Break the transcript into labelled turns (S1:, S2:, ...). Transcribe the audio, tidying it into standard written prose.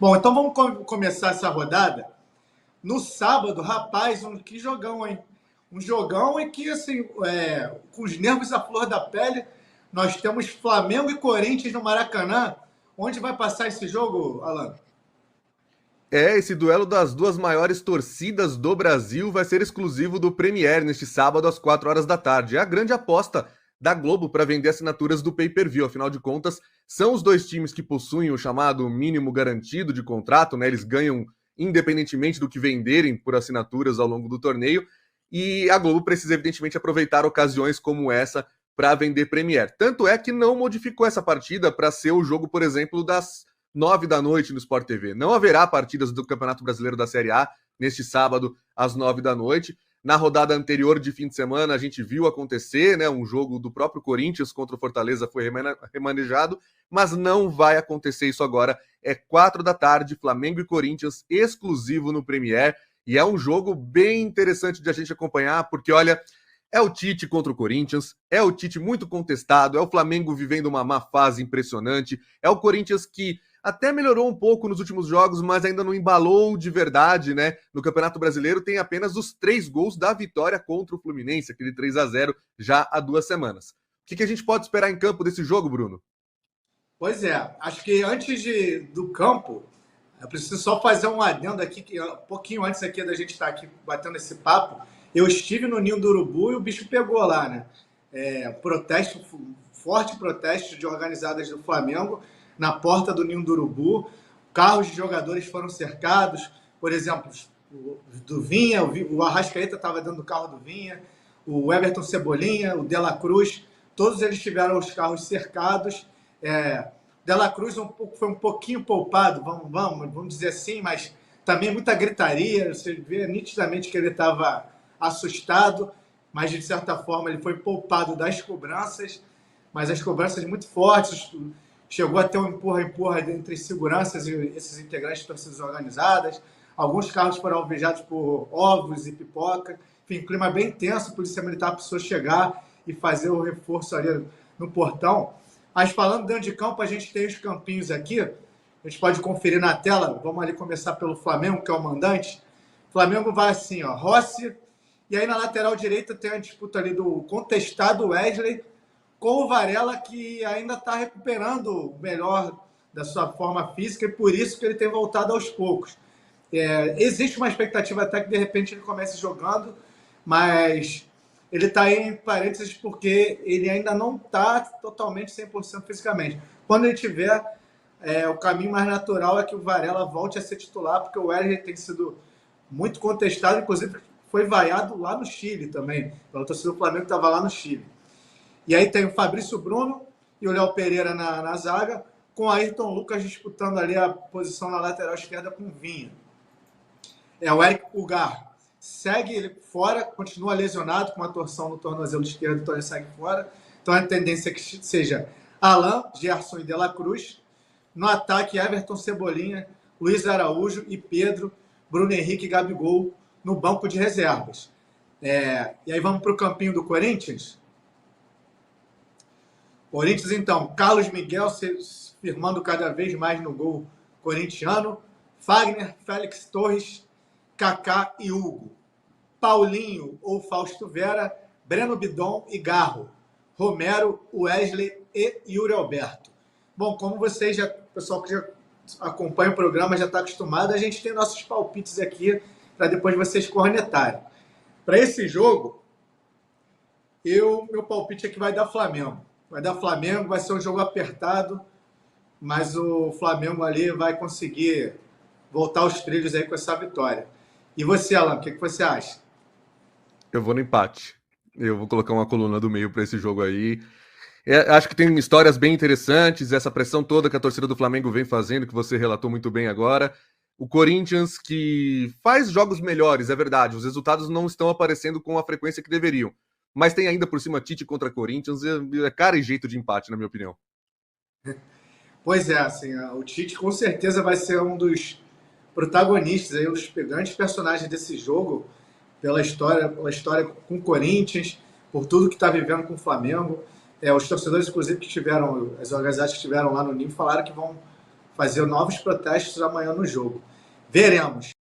S1: Bom, então vamos começar essa rodada. No sábado, rapaz, que jogão, hein? Um jogão em que, assim, com os nervos à flor da pele, nós temos Flamengo e Corinthians no Maracanã. Onde vai passar esse jogo, Alan?
S2: Esse duelo das duas maiores torcidas do Brasil vai ser exclusivo do Premier neste sábado às 4 horas da tarde. É a grande aposta da Globo para vender assinaturas do pay-per-view. Afinal de contas, são os dois times que possuem o chamado mínimo garantido de contrato, né? Eles ganham independentemente do que venderem por assinaturas ao longo do torneio. E a Globo precisa, evidentemente, aproveitar ocasiões como essa para vender Premier. Tanto é que não modificou essa partida para ser o jogo, por exemplo, das 9 da noite no Sport TV. Não haverá partidas do Campeonato Brasileiro da Série A neste sábado, às 9 da noite. Na rodada anterior de fim de semana, a gente viu acontecer, né? Um jogo do próprio Corinthians contra o Fortaleza foi remanejado, mas não vai acontecer isso agora. É 4 da tarde, Flamengo e Corinthians, exclusivo no Premier. E é um jogo bem interessante de a gente acompanhar, porque, olha, é o Tite contra o Corinthians, é o Tite muito contestado, é o Flamengo vivendo uma má fase impressionante, é o Corinthians que até melhorou um pouco nos últimos jogos, mas ainda não embalou de verdade, né? No Campeonato Brasileiro tem apenas os 3 gols da vitória contra o Fluminense, aquele 3-0 já há 2 semanas. O que a gente pode esperar em campo desse jogo, Bruno?
S1: Pois é, acho que antes do campo, eu preciso só fazer um adendo aqui, que um pouquinho antes aqui da gente estar aqui batendo esse papo, eu estive no Ninho do Urubu e o bicho pegou lá, né? Forte protesto de organizadas do Flamengo na porta do Ninho do Urubu. Carros de jogadores foram cercados, por exemplo, do Vinha, o Arrascaeta estava dentro do carro do Vinha, o Everton Cebolinha, o De La Cruz, todos eles tiveram os carros cercados. De La Cruz foi um pouquinho poupado, vamos dizer assim, mas também muita gritaria, você vê nitidamente que ele estava assustado, mas de certa forma ele foi poupado das cobranças, mas as cobranças muito fortes, chegou a ter um empurra-empurra entre seguranças e esses integrantes de torcidas organizadas, alguns carros foram alvejados por ovos e pipoca, enfim, clima bem tenso, a polícia militar precisou chegar e fazer o reforço ali no portão. Mas falando dentro de campo, a gente tem os campinhos aqui, a gente pode conferir na tela, vamos ali começar pelo Flamengo, que é o mandante. O Flamengo vai assim, ó, Rossi, e aí na lateral direita tem a disputa ali do contestado Wesley com o Varela, que ainda está recuperando o melhor da sua forma física, e por isso que ele tem voltado aos poucos. Existe uma expectativa até que de repente ele comece jogando, mas ele está aí em parênteses porque ele ainda não está totalmente 100% fisicamente. Quando ele tiver, o caminho mais natural é que o Varela volte a ser titular, porque o Wesley tem sido muito contestado, inclusive foi vaiado lá no Chile também, pela torcida do Flamengo que estava lá no Chile. E aí tem o Fabrício Bruno e o Léo Pereira na zaga, com o Ayrton Lucas disputando ali a posição na lateral esquerda com o Vinha. O Eric Pulgar segue ele fora, continua lesionado com uma torção no tornozelo esquerdo, então ele segue fora. Então a tendência é que seja Alan, Gerson e De La Cruz. No ataque, Everton Cebolinha, Luiz Araújo e Pedro, Bruno Henrique e Gabigol no banco de reservas. E aí vamos para o campinho do Corinthians. Corinthians, então, Carlos Miguel se firmando cada vez mais no gol corintiano, Fagner, Félix Torres, Kaká e Hugo, Paulinho ou Fausto Vera, Breno Bidon e Garro, Romero, Wesley e Yuri Alberto. Bom, como vocês o pessoal que já acompanha o programa já está acostumado, a gente tem nossos palpites aqui para depois vocês cornetarem. Para esse jogo, meu palpite é que vai dar Flamengo. Vai dar Flamengo, vai ser um jogo apertado, mas o Flamengo ali vai conseguir voltar aos trilhos aí com essa vitória. E você, Alan, o que você acha?
S2: Eu vou no empate. Eu vou colocar uma coluna do meio para esse jogo aí. Acho que tem histórias bem interessantes, essa pressão toda que a torcida do Flamengo vem fazendo, que você relatou muito bem agora. O Corinthians, que faz jogos melhores, é verdade, os resultados não estão aparecendo com a frequência que deveriam. Mas tem ainda por cima Tite contra Corinthians, é cara e jeito de empate, na minha opinião.
S1: Pois é, assim, o Tite com certeza vai ser um dos protagonistas, aí, os grandes personagens desse jogo, pela história com o Corinthians, por tudo que está vivendo com o Flamengo. Os torcedores, inclusive, as organizadas que estiveram lá no Ninho, falaram que vão fazer novos protestos amanhã no jogo. Veremos.